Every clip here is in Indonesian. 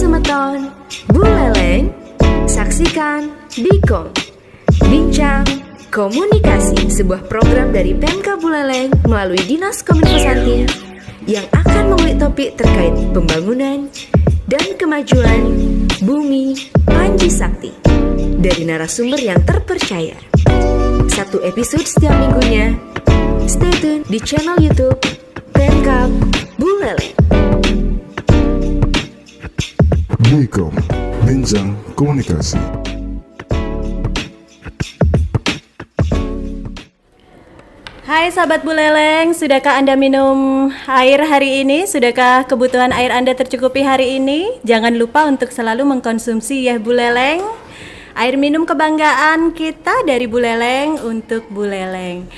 Semeton, Buleleng, saksikan Bikom. Bincang Komunikasi, sebuah program dari Pemka Buleleng melalui Dinas Kominfo Santi yang akan mengulik topik terkait pembangunan dan kemajuan Bumi Panji Sakti dari narasumber yang terpercaya. Satu episode setiap minggunya. Stay tune di channel YouTube Pemka Buleleng. Bikom, Bincang Komunikasi. Hai sahabat Buleleng, sudahkah Anda minum air hari ini? Sudahkah kebutuhan air Anda tercukupi hari ini? Jangan lupa untuk selalu mengkonsumsi ya Buleleng. Air minum kebanggaan kita dari Buleleng untuk Buleleng.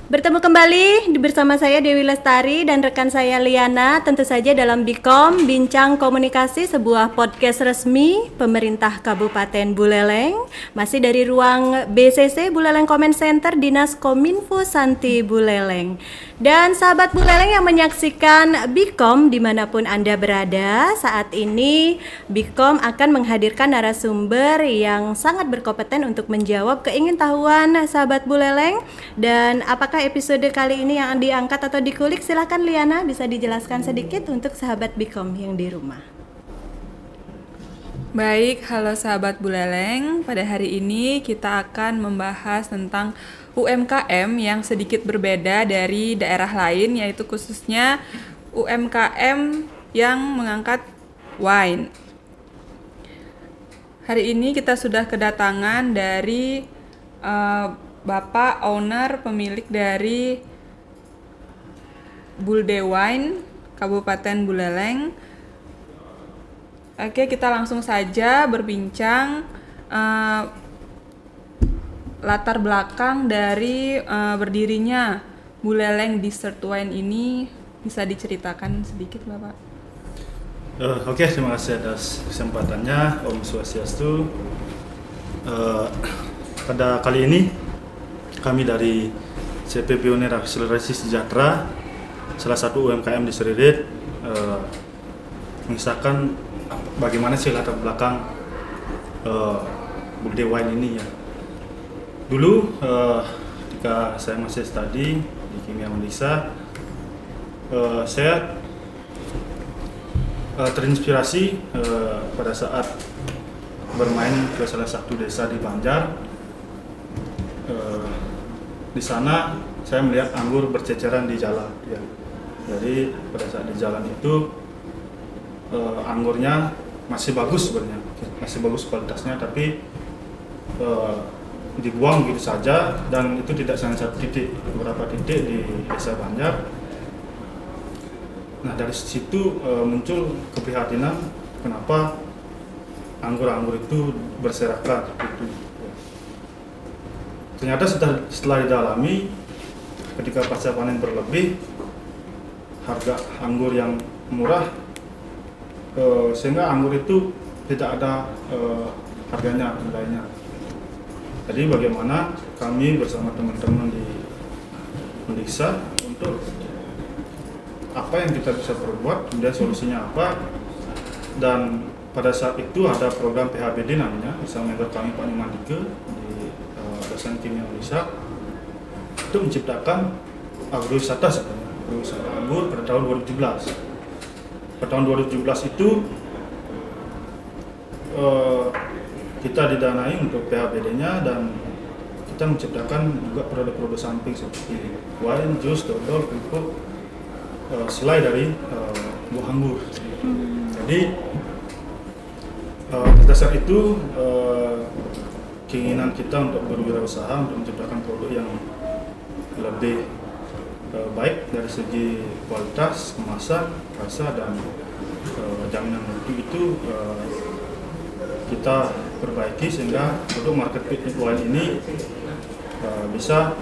Bertemu kembali bersama saya Dewi Lestari dan rekan saya Liana, tentu saja dalam Bikom, Bincang Komunikasi, sebuah podcast resmi pemerintah Kabupaten Buleleng, masih dari ruang BCC Buleleng Comment Center Dinas Kominfo Santi Buleleng. Dan sahabat Buleleng yang menyaksikan Bikom dimanapun Anda berada, saat ini Bikom akan menghadirkan narasumber yang sangat berkompeten untuk menjawab keingintahuan sahabat Buleleng. Dan apakah episode kali ini yang diangkat atau dikulik? Silakan Liana, bisa dijelaskan sedikit untuk sahabat Bikom yang di rumah. Baik, halo sahabat Buleleng. Pada hari ini kita akan membahas tentang UMKM yang sedikit berbeda dari daerah lain, yaitu khususnya UMKM yang mengangkat wine. Hari ini kita sudah kedatangan dari Bapak owner pemilik dari Bulde Wine Kabupaten Buleleng. Oke, kita langsung saja berbincang latar belakang dari berdirinya Buleleng Dessert Wine ini. Bisa diceritakan sedikit Bapak? Oke, terima kasih atas kesempatannya. Om Swastiastu. Pada kali ini kami dari CP Pionir Akselerasi Sejahtera, salah satu UMKM di Seririt, mengisahkan bagaimana sih latar belakang Bulde Wine ini ya. Dulu ketika saya masih studi di Kimia Undiksa, saya terinspirasi pada saat bermain ke salah satu desa di Banjar. Di sana saya melihat anggur berceceran di jalan ya. Jadi pada saat di jalan itu anggurnya masih bagus sebenarnya, masih bagus kualitasnya, tapi dibuang gitu saja, dan itu tidak hanya satu titik, beberapa titik di desa Banjar. Nah dari situ muncul keprihatinan kenapa anggur-anggur itu berserakan gitu. Ternyata setelah didalami, ketika pasca panen berlebih, harga anggur yang murah, sehingga anggur itu tidak ada harganya, nilainya. Jadi bagaimana kami bersama teman-teman di Undiksa untuk apa yang kita bisa perbuat, kemudian solusinya apa. Dan pada saat itu ada program PHBD namanya, bersama member kami Pak Nimandike di dosen Kimia Undiksa, itu menciptakan agrowisata sebenarnya, agrowisata anggur pada tahun 2017. Pada tahun 2017 itu kita didanai untuk PHBD-nya, dan kita menciptakan juga produk-produk samping seperti wine, jus, dodol, kerupuk, selai dari buah anggur. Jadi pada saat itu keinginan kita untuk berwirausaha, untuk menciptakan produk yang lebih baik dari segi kualitas, kemasan, rasa, dan jaminan mutu itu kita perbaiki sehingga produk market fit wine ini bisa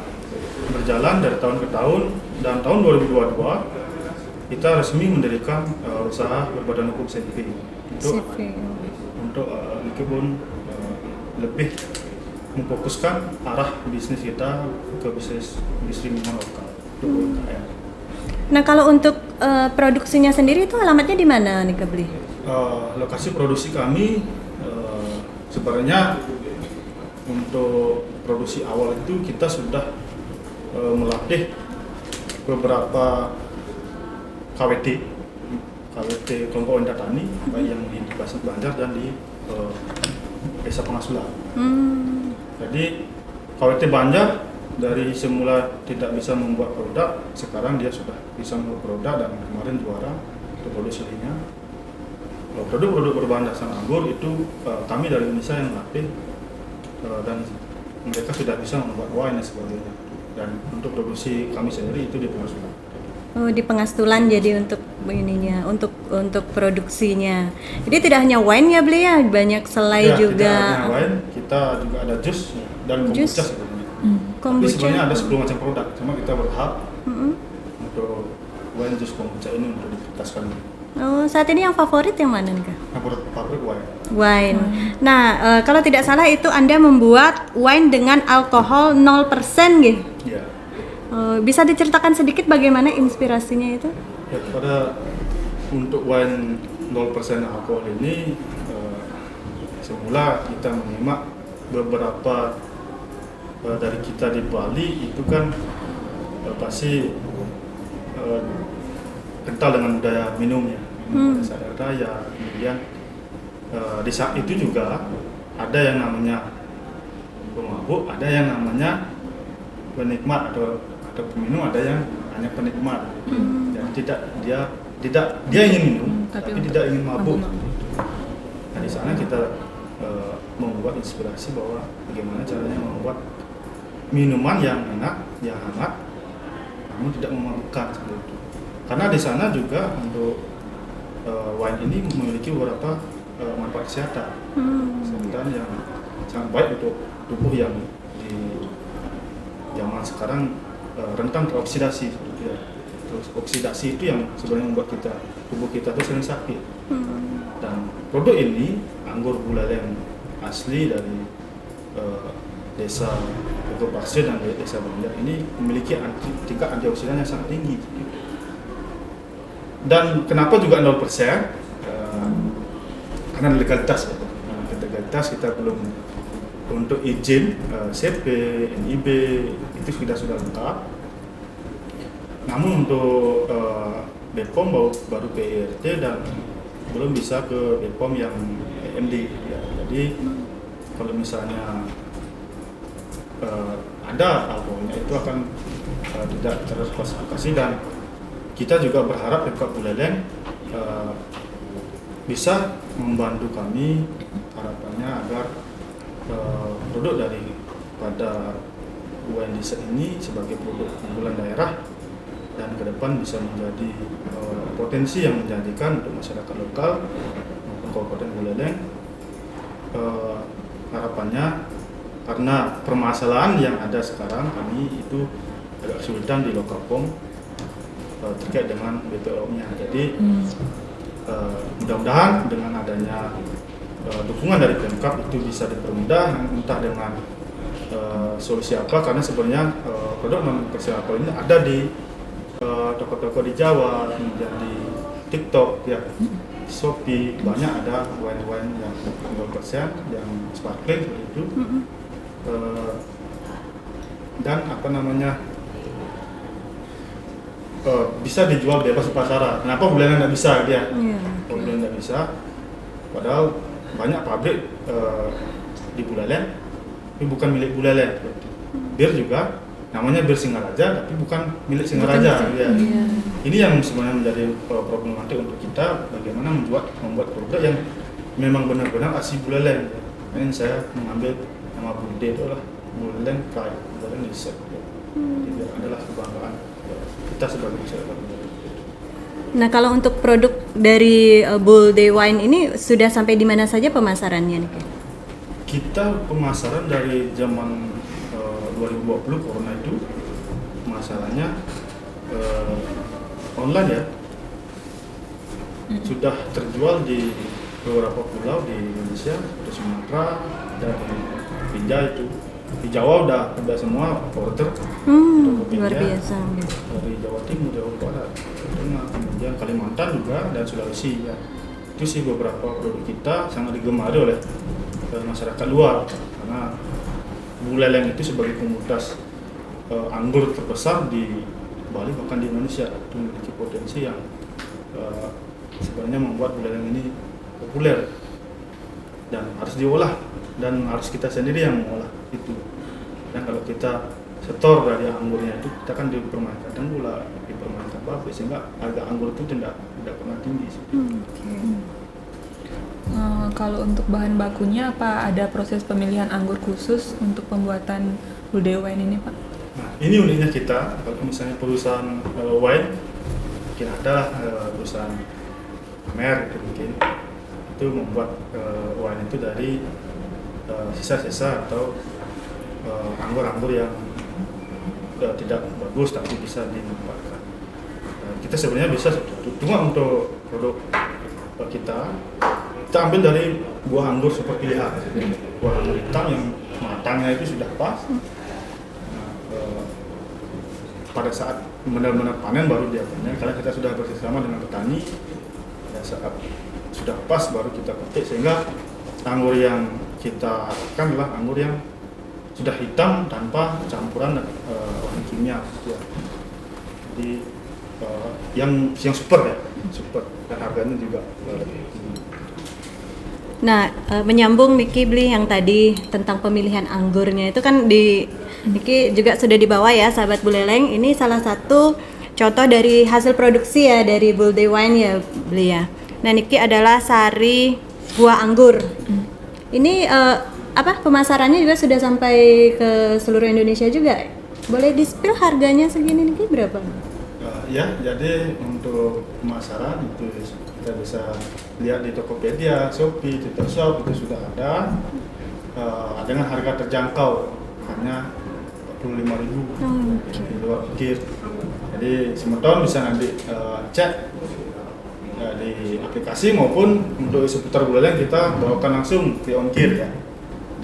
berjalan dari tahun ke tahun. Dan tahun 2022 kita resmi mendirikan usaha berbadan hukum CV untuk kebun lebih memfokuskan arah bisnis kita ke bisnis industri minuman lokal untuk UMKM. Nah kalau untuk produksinya sendiri itu alamatnya di mana nih Kebli? lokasi produksi kami sebenarnya untuk produksi awal itu kita sudah melatih beberapa KWT kelompok wanita tani, baik yang di Pasir Banjar dan di Desa Pengasulan. Jadi KWT Banjar dari semula tidak bisa membuat produk, sekarang dia sudah bisa membuat produk dan kemarin juara untuk produksi lainnya. Produk-produk berbahan dasar anggur itu kami dari Indonesia yang melatih dan mereka sudah bisa membuat wine dan sebagainya. Dan untuk produksi kami sendiri itu di Pengasulan. Oh, di Pengastulan jadi untuk ininya, untuk produksinya. Jadi tidak hanya wine ya beli ya, banyak selai Ya, juga. tidak hanya wine, kita juga ada jus dan kombucha sebenarnya. Tapi Kombucha. sebenarnya ada 10 macam produk, cuma kita berhak untuk wine jus kombucha ini untuk dipasarkan. Oh, saat ini yang favorit yang mana nih Kak? Pabrik wine. Wine. Nah, kalau tidak salah itu Anda membuat wine dengan alkohol 0% gitu. Ya. Bisa diceritakan sedikit bagaimana inspirasinya itu? Ya, untuk wine 0% alkohol ini semula kita menyimak beberapa dari kita di Bali itu kan pasti kental dengan budaya minumnya, pada saat raya. Kemudian di saat itu juga ada yang namanya pemabuk, ada yang namanya penikmat atau peminum, ada yang hanya penikmat. Dan dia ingin minum tapi tidak ingin mabuk. Nah, di sana kita membuat inspirasi bahwa bagaimana caranya membuat minuman yang enak, yang hangat, namun tidak memabukkan seperti itu. Karena di sana juga untuk wine ini memiliki beberapa manfaat kesehatan, kesehatan yang sangat baik untuk tubuh yang di zaman sekarang rentan teroksidasi. Terus oksidasi itu yang sebenarnya membuat tubuh kita itu sering sakit. Dan produk ini anggur buleleng asli dari desa Bogor Pasir dan desa Banjar ini memiliki tingkat antioksidan yang sangat tinggi. Dan kenapa juga 0%? Karena legalitas. Legalitas kita belum untuk izin CP, NIB itu sudah lengkap. Namun untuk BPOM baru PRT dan belum bisa ke BPOM yang EMD. Ya. Jadi kalau misalnya ada alkoholnya itu akan tidak terklasifikasi, dan kita juga berharap Pemkab Buleleng bisa membantu kami, harapannya agar produk daripada UNDC ini sebagai produk unggulan daerah dan ke depan bisa menjadi potensi yang menjanjikan untuk masyarakat lokal maupun Kabupaten Buleleng. Harapannya karena permasalahan yang ada sekarang kami itu agak kesulitan di Lokapom terkait dengan BPOM-nya. Jadi mudah-mudahan dengan adanya dukungan dari Pemkab itu bisa dipermudah, entah dengan solusi apa, karena sebenarnya produk non-persen alkohol ini ada di toko-toko di Jawa, kemudian di TikTok, ya, Shopee, banyak ada wine-wine yang 0% yang sparkling seperti itu. Dan bisa dijual bebas di pasaran. Kenapa Buleleng nggak bisa dia? Buleleng nggak bisa, padahal banyak pabrik di Buleleng, tapi bukan milik Buleleng. Bir juga namanya Bir Singaraja, tapi bukan milik Singaraja. Ya. Ini yang sebenarnya menjadi problematik untuk kita, bagaimana membuat produk yang memang benar-benar asli Buleleng. Ini saya mengambil nama Bude itu adalah Buleleng Pride, Buleleng Research. Jadi adalah kebanggaan kita sebagai masyarakat. Nah, kalau untuk produk dari Bull Day Wine ini sudah sampai di mana saja pemasarannya nih? Kita pemasaran dari zaman 2020 corona itu masalahnya online ya. Sudah terjual di beberapa pulau di Indonesia, di Sumatera, dan di Pinjai itu. Di Jawa udah semua order. Luar biasa. Dari Jawa Timur, Jawa Barat, Tengah, kemudian Kalimantan juga, dan Sulawesi ya. itu sih beberapa produk kita sangat digemari oleh masyarakat luar, karena Buleleng itu sebagai komoditas anggur terbesar di Bali bahkan di Indonesia, itu memiliki potensi yang sebenarnya membuat Buleleng ini populer dan harus diolah, dan harus kita sendiri yang mengolah itu. Dan kalau kita setor dari anggurnya itu, kita kan dipermainkan gula, dipermainkan babe, sehingga harga anggur itu tidak pernah tinggi. Kalau untuk bahan bakunya apa ada proses pemilihan anggur khusus untuk pembuatan Bulde Wine ini, Pak? Nah, ini uniknya kita, kalau misalnya perusahaan wine, mungkin ada perusahaan Mer itu mungkin itu membuat wine itu dari sisa-sisa atau anggur-anggur yang tidak bagus tapi bisa dimanfaatkan. Kita sebenarnya bisa, cuma untuk produk kita ambil dari buah anggur super pilihan, buah anggur hitam yang matangnya itu sudah pas. Pada saat benar-benar panen baru dia panen, karena kita sudah bersama dengan petani, ya saat sudah pas baru kita petik, sehingga anggur yang kita harapkan adalah anggur yang sudah hitam tanpa campuran warna kimia, ya. Jadi yang super ya, super, dan harganya juga Nah, menyambung Niki Bli yang tadi tentang pemilihan anggurnya itu kan di Niki juga sudah dibawa ya sahabat Buleleng. Ini salah satu contoh dari hasil produksi ya dari Bulde Wine ya Bli ya. Nah, Niki adalah sari buah anggur. Ini pemasarannya juga sudah sampai ke seluruh Indonesia juga. Boleh di-spill harganya segini Niki berapa? Ya, jadi untuk pemasaran itu kita bisa lihat di Tokopedia, Shopee, Twitter Shop itu sudah ada dengan harga terjangkau hanya 45.000 di luar ongkir. Jadi semeton bisa nanti cek di aplikasi maupun untuk seputar Buleleng kita bawakan langsung di ongkir ya.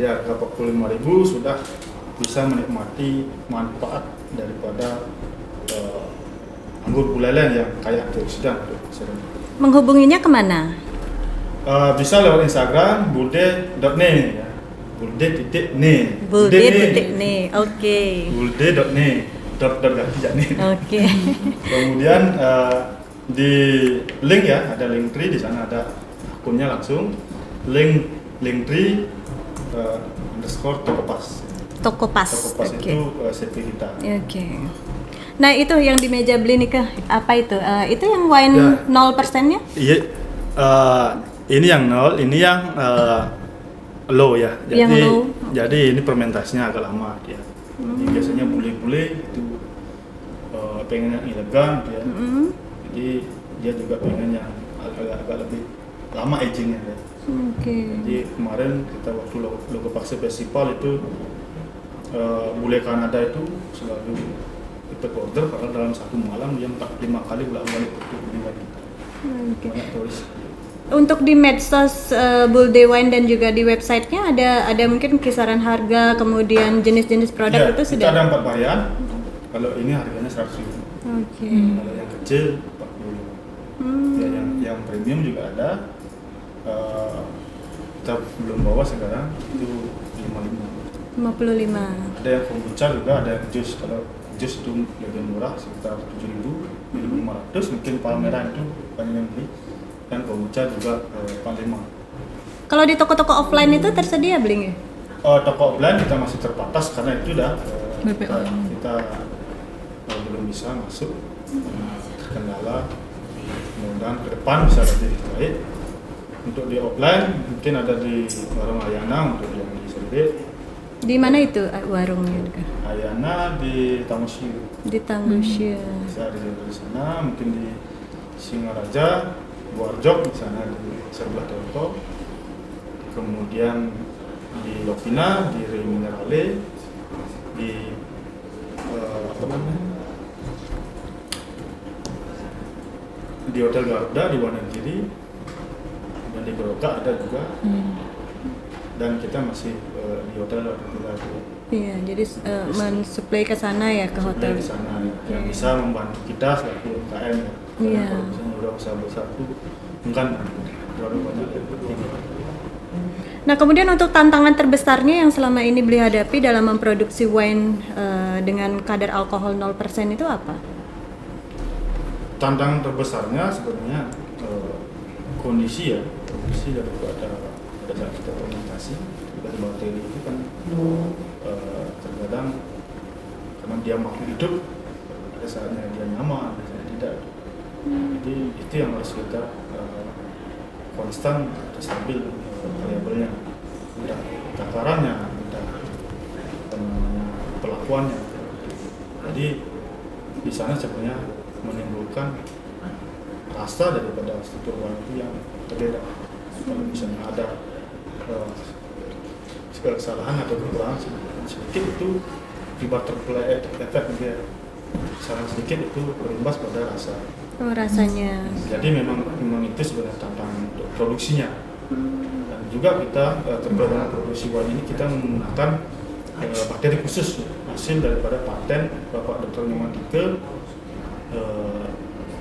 Di harga 45.000 sudah bisa menikmati manfaat daripada anggur Buleleng yang kaya antioksidan. Menghubunginya kemana? Bisa lewat Instagram bulde.ne ya. Bulde.ne. Bulde.ne. Oke. Bulde.ne. Dot ganti jane. Oke. Kemudian di link ya, ada Linktree, di sana ada akunnya langsung. Linktree _ Tokopas. Tokopas. Tokopas Oke. itu CP kita. Oke. Nah, itu yang di meja beli nih apa itu? Itu yang wine Ya. 0%-nya? Iya, ini yang 0, ini yang low ya. Jadi, Yang low. Jadi ini fermentasinya agak lama dia. Jadi biasanya bule-bule itu pengen yang elegan ya. Jadi dia juga pengen yang agak lebih lama agingnya ya. Oke. Jadi kemarin kita waktu Logo Pakse Festival itu bule Kanada itu selalu dapat order karena dalam satu malam dia 45 kali bolak-balik untuk beli wine kita. Oke. Banyak turis. Untuk di medsos Bulde Wine dan juga di websitenya ada mungkin kisaran harga, kemudian jenis-jenis produk Ya, itu kita sudah. ada 4 varian. Kalau ini harganya 100.000. Oke. Kalau yang kecil 40. Ya, yang premium juga ada. Kita belum bawa sekarang itu 55. 55. Ada yang kombucha juga, ada yang jus. Kalau jus itu lebih murah sekitar 7.500. Mungkin Palmera itu banyak yang beli. Dan kombucha juga 45. Kalau di toko-toko offline itu tersedia belinya? Toko offline kita masih terbatas karena itu udah BPO. kita belum bisa masuk, terkendala. Mudah-mudahan ke depan bisa lebih baik. Untuk di offline mungkin ada di warung Ayana untuk yang di Serbit. Di mana itu warungnya? Ayana di Tamusyu. Di Tangusya. Bisa di sana, mungkin di Singaraja, Buarjok di sana di sebelah toko. Kemudian di Lovina, di Re Minerale, di di Hotel Garuda di Wonogiri, dan di Beroka ada juga. Dan kita masih di hotel Garuda. Iya, jadi mensuplai ke sana ya, ke hotel. Di sana yang bisa membantu kita selaku UMKM ya. Iya. Kalau misalnya udah usaha besar itu mungkin terlalu banyak tinggi. Nah, kemudian untuk tantangan terbesarnya yang selama ini beliau hadapi dalam memproduksi wine dengan kadar alkohol 0% itu apa? Tantangan terbesarnya sebenarnya kondisi daripada pada saat kita fermentasi dari bakteri itu kan terkadang karena dia makhluk hidup, ada saatnya dia nyaman, ada saatnya tidak. Jadi itu yang harus kita konstan atau stabil variabelnya, entah takarannya, entah perlakuannya. Jadi di sana sebenarnya menimbulkan rasa daripada struktur wine itu yang berbeda. Kalau misalnya ada kesalahan atau kekurangan sedikit itu akibat terpelai efek dia kesalahan sedikit itu berimbas pada rasa. Oh, rasanya. Jadi memang itu sebenarnya tantangan untuk produksinya. Dan juga kita terkait dengan produksi wine ini kita menggunakan bakteri khusus hasil daripada paten Bapak Dr. Nyoman Dike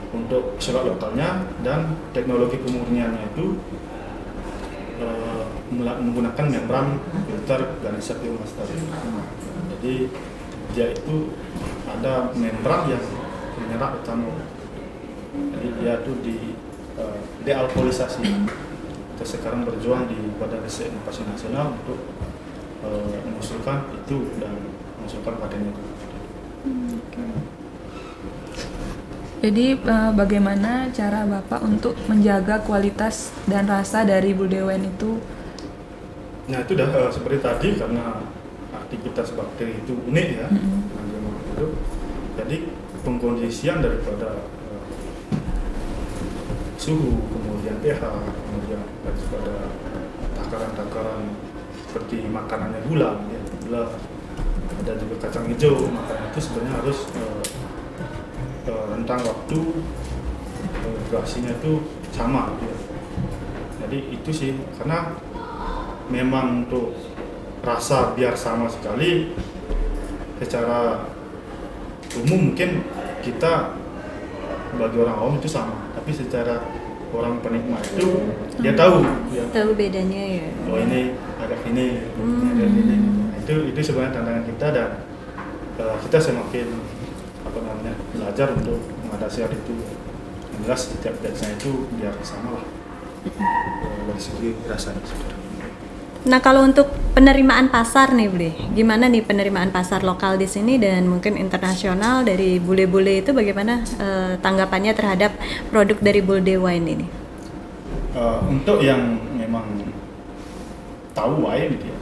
untuk isolat lokalnya dan teknologi pemurniannya itu menggunakan membran filter Ganesha Pure Master. Jadi dia itu ada membran yang menyerap etanol. Jadi dia itu dealkoholisasi. Kita sekarang berjuang di Badan Riset Inovasi Nasional untuk mengusulkan itu dan mengusulkan patennya itu. Jadi bagaimana cara Bapak untuk menjaga kualitas dan rasa dari Bulde Wine itu? Nah itu dah seperti tadi karena aktivitas bakteri itu unik ya dengan dia makhluk hidup. Jadi pengkondisian daripada suhu, kemudian pH, kemudian daripada takaran-takaran seperti makanannya gula, ada juga kacang hijau, makanan itu sebenarnya harus rentang waktu durasinya itu sama ya. Jadi itu sih karena memang untuk rasa biar sama sekali secara umum mungkin kita bagi orang awam itu sama, tapi secara orang penikmat itu dia tahu ya. Tahu bedanya ya. Oh ini agak ini, ada ini. Itu sebenarnya tantangan kita dan kita semakin belajar untuk mengatasi hal itu. Yang jelas setiap batch-nya itu biar sama lah dari segi rasanya. Nah, kalau untuk penerimaan pasar nih, Bule, gimana nih penerimaan pasar lokal di sini dan mungkin internasional dari bule-bule itu bagaimana tanggapannya terhadap produk dari Bulde Wine ini? Untuk yang memang tahu wine gitu ya,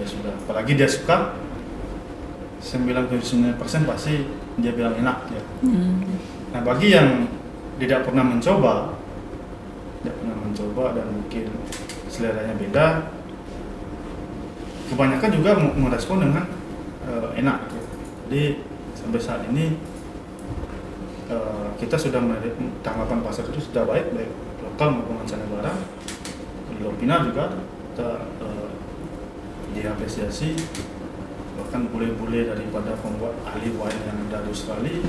dia sudah, apalagi dia suka, 99% pasti dia bilang enak ya. Nah bagi yang tidak pernah mencoba dan mungkin seleranya beda, kebanyakan juga merespon dengan enak. Jadi sampai saat ini kita sudah tanggapan pasar itu sudah baik lokal maupun mancanegara. Di Lopina juga kita diapresiasi, bahkan bule-bule daripada pembuat ahli wine yang ada di Australia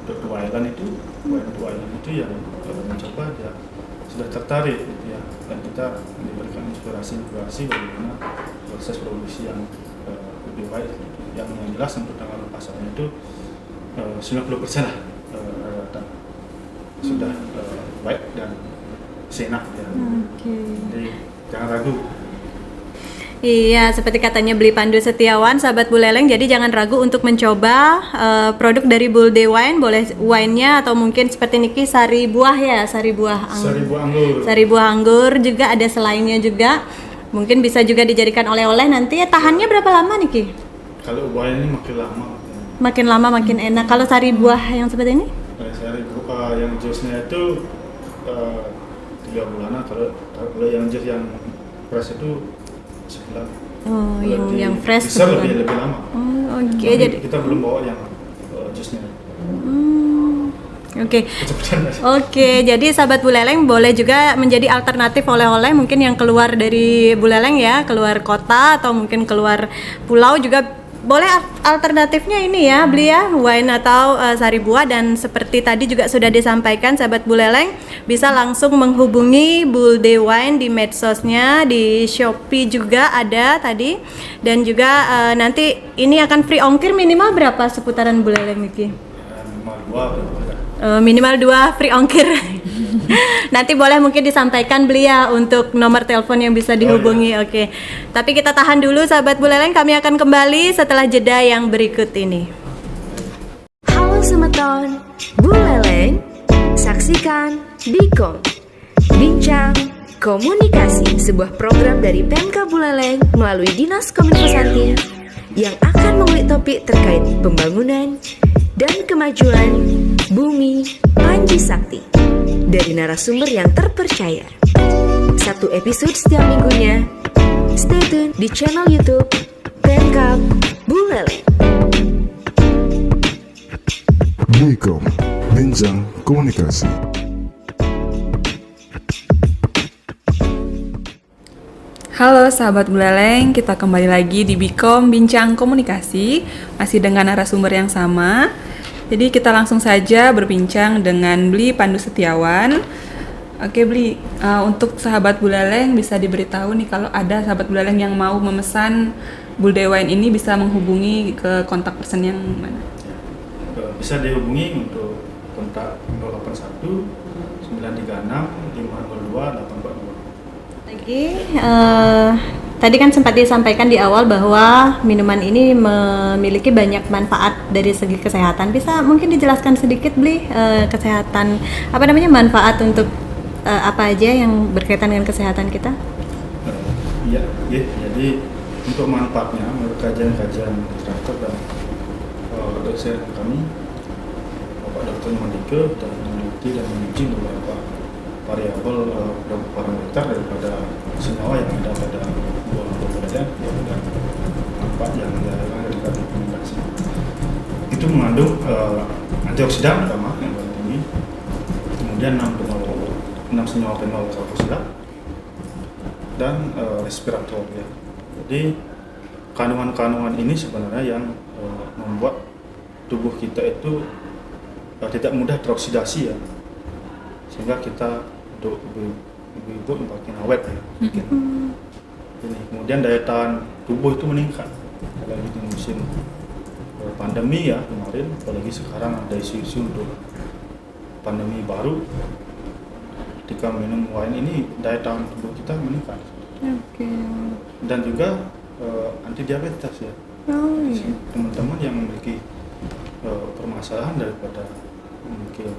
untuk Two Island itu yang mencoba dia sudah tertarik gitu ya, dan kita diberikan inspirasi bagaimana proses produksi yang lebih baik gitu. Yang jelas untuk tanggapan pasarnya itu 90% lah rata sudah baik dan senak ya. Jadi jangan ragu. Iya, seperti katanya Beli Pandu Setiawan, sahabat Buleleng, jadi jangan ragu untuk mencoba produk dari Bulde Wine, boleh wine-nya atau mungkin seperti Niki sari buah ya, sari buah anggur. Sari buah anggur juga ada selainnya juga. Mungkin bisa juga dijadikan oleh-oleh nanti ya. Tahannya berapa lama Niki? Kalau wine ini makin lama. Makin lama makin enak. Kalau sari buah yang seperti ini? Sari buah yang jusnya itu 3 bulanan. Kalau yang jus yang fresh itu sebulan. Oh, yang fresh bisa sebulan. lebih lama. Oh, oke. Jadi kita belum bawa yang jusnya. Oke, jadi sahabat Buleleng boleh juga menjadi alternatif oleh-oleh mungkin yang keluar dari Buleleng ya, keluar kota atau mungkin keluar pulau juga boleh alternatifnya ini ya, beli ya wine atau sari buah, dan seperti tadi juga sudah disampaikan sahabat Buleleng bisa langsung menghubungi Bulde Wine di medsosnya, di Shopee juga ada tadi, dan juga nanti ini akan free ongkir minimal berapa seputaran Buleleng Miki? Minimal 2 free ongkir. Nanti boleh mungkin disampaikan beli ya untuk nomor telepon yang bisa dihubungi. Oke. Tapi kita tahan dulu sahabat Buleleng, kami akan kembali setelah jeda yang berikut ini. Halo Semeton, Buleleng, saksikan Bikom, Bincang Komunikasi, sebuah program dari Pemka Buleleng melalui Dinas Kominfo Santi yang akan mengulik topik terkait pembangunan dan kemajuan Bumi Panji Sakti dari narasumber yang terpercaya. Satu episode setiap minggunya. Stay tune di channel YouTube Pemkab Buleleng. Bikom, Bincang Komunikasi. Halo sahabat Buleleng, kita kembali lagi di Bikom Bincang Komunikasi, masih dengan narasumber yang sama. Jadi kita langsung saja berbincang dengan Bli Pandu Setiawan. Oke Bli, untuk sahabat Buleleng bisa diberitahu nih kalau ada sahabat Buleleng yang mau memesan Bulde Wine ini bisa menghubungi ke kontak person yang mana? Bisa dihubungi untuk kontak 081 936 502 842. Lagi, tadi kan sempat disampaikan di awal bahwa minuman ini memiliki banyak manfaat dari segi kesehatan. Bisa mungkin dijelaskan sedikit Bli, kesehatan apa namanya, manfaat untuk apa aja yang berkaitan dengan kesehatan kita? Iya. Jadi untuk manfaatnya menurut kajian-kajian literatur dan dosen kami, Bapak Dr. Mandike, dan meneliti dan menguji beberapa variabel parameter daripada senyawa yang ada pada buah Buleleng dan manfaat yang diberikan rekomendasi. Itu mengandung antioksidan pertama yang paling tinggi, kemudian 6 senyawa fenol karboksilat dan respirator ya. Jadi kandungan-kandungan ini sebenarnya yang membuat tubuh kita itu tidak mudah teroksidasi ya, sehingga kita untuk ibu-ibu makin awet ya. Ini kemudian daya tahan tubuh itu meningkat, apalagi di musim pandemi ya kemarin, apalagi sekarang ada isu-isu untuk pandemi baru. Ketika minum wine ini daya tahan tubuh kita meningkat. Dan juga anti diabetes ya. Teman-teman yang memiliki permasalahan daripada mungkin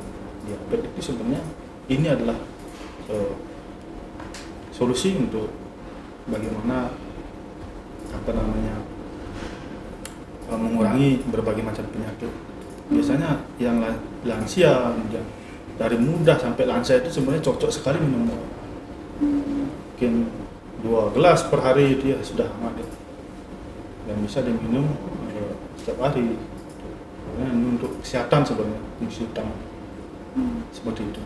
diabetes itu sebenarnya ini adalah solusi untuk bagaimana mengurangi berbagai macam penyakit. Biasanya yang lansia, dari muda sampai lansia itu sebenarnya cocok sekali minum wine. Mungkin 2 gelas per hari dia sudah aman ya. Dan bisa diminum setiap hari. Nah, untuk kesehatan sebenarnya fungsi utama seperti itu.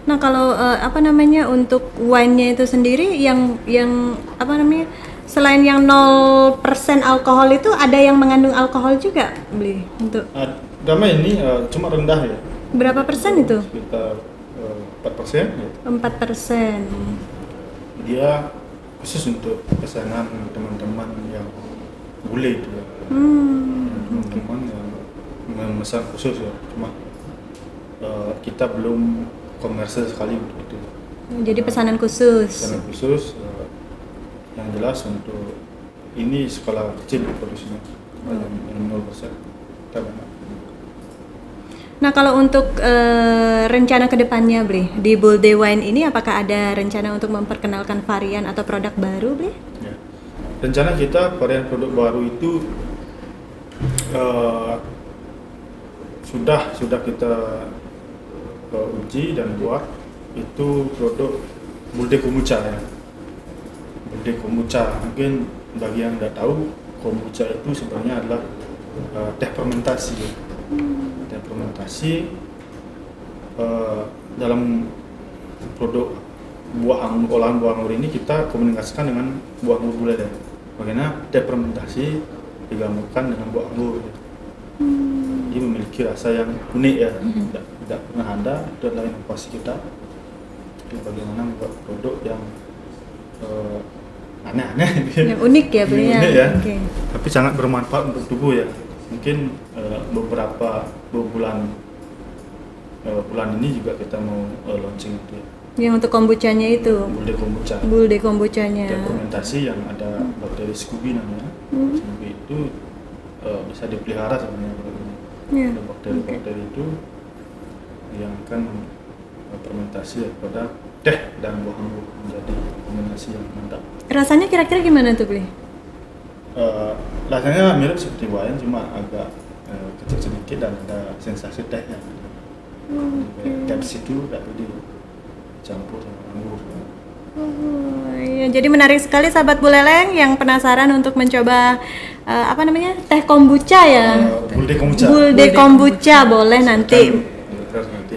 Nah kalau untuk wine-nya itu sendiri yang selain yang 0% alkohol itu ada yang mengandung alkohol juga Bli untuk? Drama ini cuma rendah ya. Berapa persen itu? Sekitar 4% ya. 4%. Dia khusus untuk pesanan teman-teman yang bule itu ya. Teman-teman yang memesan khusus ya. Cuma kita belum komersial sekali untuk itu. Jadi pesanan khusus. Pesanan khusus yang jelas untuk ini skala kecil produksinya, yang 0%. Nah kalau untuk rencana kedepannya Bli, di Bulde Wine ini apakah ada rencana untuk memperkenalkan varian atau produk baru Bli? Ya. Rencana kita varian produk baru itu sudah kita uji dan buat, itu produk Bulde Kombucha ya. Bulde Kombucha, mungkin bagi yang tidak tahu, kombucha itu sebenarnya adalah teh fermentasi. Teh fermentasi dalam produk olahan buah anggur ini kita komunikasikan dengan buah anggur Buleleng. bagaimana fermentasi digabungkan dengan buah anggur. Dia memiliki rasa yang unik ya, tidak pernah ada. Itu adalah inovasi kita. Jadi bagaimana membuat produk yang aneh-aneh, Yang unik ya belinya. unik ya, Oke. tapi sangat bermanfaat untuk tubuh ya. Mungkin beberapa bulan ini juga kita mau launching itu ya. Yang untuk kombuchanya itu. Bulde kombucha. Bulde kombuchanya. Ada fermentasi yang ada bakteri Scooby namanya. Scooby itu bisa dipelihara sebenarnya kalau ini. Ya. Ada bakteri-bakteri itu yang akan fermentasi daripada teh dan buah anggur menjadi kombinasi yang mantap. Rasanya kira-kira gimana tuh beli? Rasanya mirip seperti wine, cuma agak kecil sedikit dan ada sensasi tehnya. Caps itu tapi dicampur sama anggur. Oh, iya. Jadi menarik sekali sahabat Buleleng yang penasaran untuk mencoba apa namanya, teh kombucha ya. Bulde kombucha. Bulde kombucha boleh nanti. Nanti.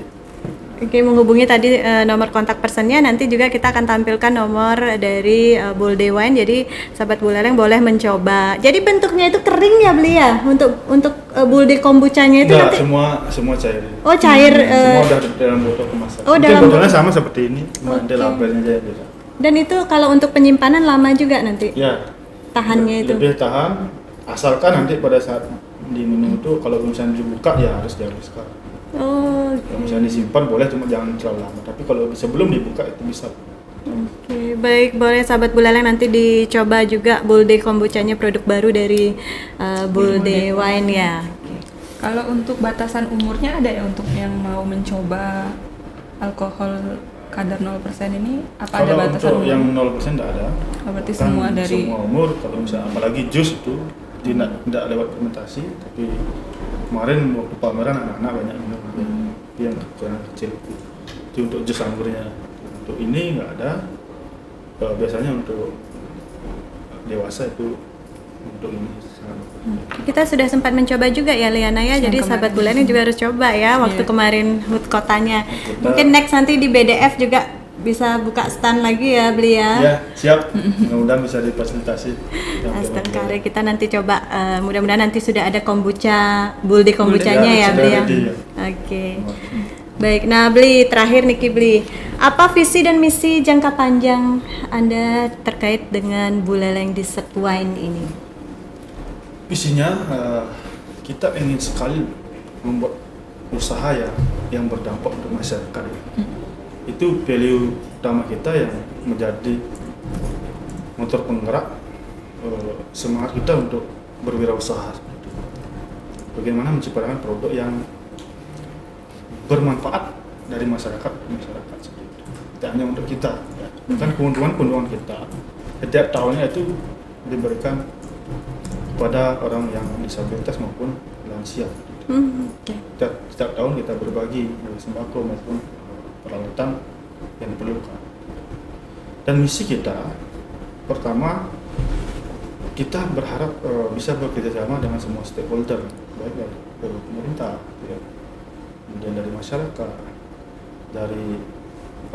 Oke, menghubungi tadi nomor kontak personnya, nanti juga kita akan tampilkan nomor dari Bulde Wine. Jadi sahabat Buleleng boleh mencoba. Jadi bentuknya itu kering ya beli ya untuk Bulde kombuchanya itu Enggak, nanti. semua cair. Oh cair. Semua udah dalam botol kemasan. Oh, Mungkin dalam botolnya sama seperti ini, cuma ada labelnya aja beda. Dan itu kalau untuk penyimpanan lama juga nanti Ya. tahannya itu. Lebih tahan, asalkan nanti pada saat diminum itu kalau misalnya dibuka ya harus dihaluskan. Oh, Kalau misalnya disimpan boleh, cuma jangan terlalu lama. Tapi kalau sebelum dibuka itu bisa. oke, baik, boleh sahabat Buleleng nanti dicoba juga Bulde kombuchanya, produk baru dari Bulde Wine ya. Kalau untuk batasan umurnya ada ya untuk yang mau mencoba alkohol kadar 0% ini, apa ada Kalau batasan untuk umur? yang 0% tidak ada. Oh, berarti Kan semua dari semua umur. Kalau misalnya apalagi jus itu tidak lewat fermentasi, tapi kemarin waktu pameran anak-anak banyak minum yang ukuran kecil itu untuk jus anggurnya. Untuk ini nggak ada. Biasanya untuk dewasa itu untuk ini sangat Kita sudah sempat mencoba juga ya Liana ya, jadi Yang sahabat kemarin. Buleleng juga harus coba ya waktu Iya. kemarin HUT kotanya. Kita- Mungkin next nanti di BDF juga bisa buka stand lagi ya beli ya. ya siap. Mudah-mudahan bisa difasilitasi. Stand karya kita nanti coba, mudah-mudahan nanti sudah ada kombucha, Bulde kombuchanya ya sudah beli ya. ready, ya. Oke. Baik, nah beli terakhir Niki beli, apa visi dan misi jangka panjang Anda terkait dengan Buleleng Dessert Wine ini? Visinya kita ingin sekali membuat usaha yang berdampak untuk masyarakat. Itu value utama kita yang menjadi motor penggerak semangat kita untuk berwirausaha. Bagaimana menciptakan produk yang bermanfaat dari masyarakat ke masyarakat seperti itu. Tidak hanya untuk kita, ya. Bukan keuntungan kita. Setiap tahunnya itu diberikan kepada orang yang disabilitas maupun lansia. Oke. Setiap tahun kita berbagi sembako maupun peralatan yang diperlukan. Dan misi kita, pertama, kita berharap bisa bekerjasama dengan semua stakeholder, baik dari pemerintah, ya, kemudian dari masyarakat, dari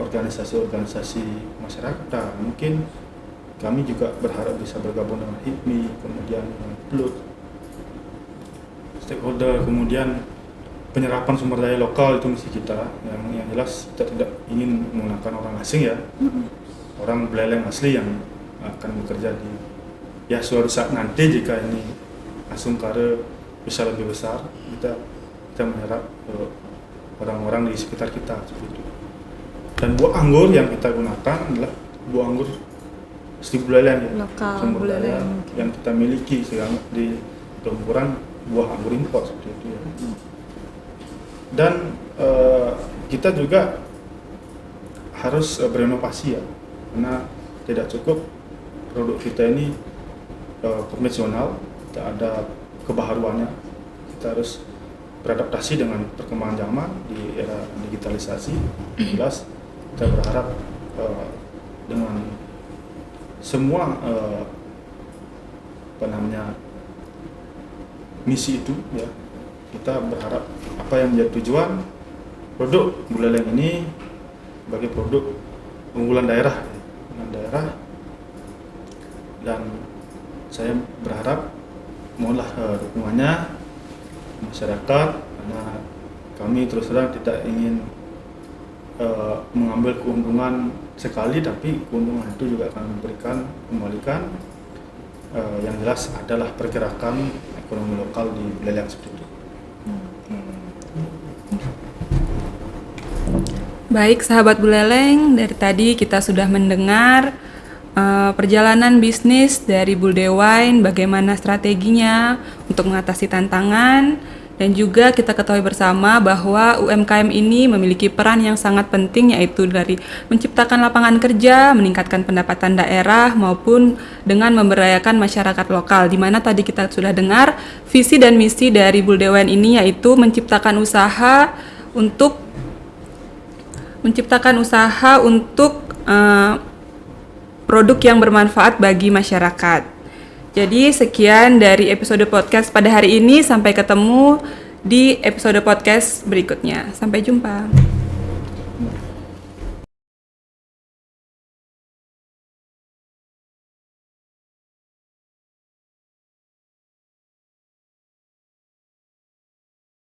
organisasi-organisasi masyarakat. Mungkin kami juga berharap bisa bergabung dengan HIPMI, kemudian dengan PLUT, stakeholder, kemudian penyerapan sumber daya lokal itu misi kita. Yang jelas kita tidak ingin menggunakan orang asing ya, orang Buleleng asli yang akan bekerja di suatu saat nanti jika ini Asumkare bisa lebih besar, kita menyerap orang-orang di sekitar kita seperti itu. Dan buah anggur yang kita gunakan adalah buah anggur asli Buleleng ya, Lokal sumber daya Buleleng. yang kita miliki sekarang di campuran buah anggur impor seperti itu ya. Dan kita juga harus berinovasi ya, karena tidak cukup produk kita ini konvensional, tidak ada kebaharuannya. Kita harus beradaptasi dengan perkembangan zaman di era digitalisasi. Jelas kita berharap dengan semua misi itu ya, kita berharap apa yang menjadi tujuan produk Buleleng ini sebagai produk unggulan daerah dan saya berharap mohonlah dukungannya masyarakat, karena kami terus terang tidak ingin mengambil keuntungan sekali, tapi keuntungan itu juga akan kembalikan yang jelas adalah pergerakan ekonomi lokal di Buleleng sendiri. Baik sahabat Buleleng, dari tadi kita sudah mendengar perjalanan bisnis dari Buldewine, bagaimana strateginya untuk mengatasi tantangan, dan juga kita ketahui bersama bahwa UMKM ini memiliki peran yang sangat penting, yaitu dari menciptakan lapangan kerja, meningkatkan pendapatan daerah, maupun dengan memberdayakan masyarakat lokal. Di mana tadi kita sudah dengar visi dan misi dari Buldewine ini, yaitu menciptakan usaha untuk produk yang bermanfaat bagi masyarakat. Jadi sekian dari episode podcast pada hari ini, sampai ketemu di episode podcast berikutnya. Sampai jumpa.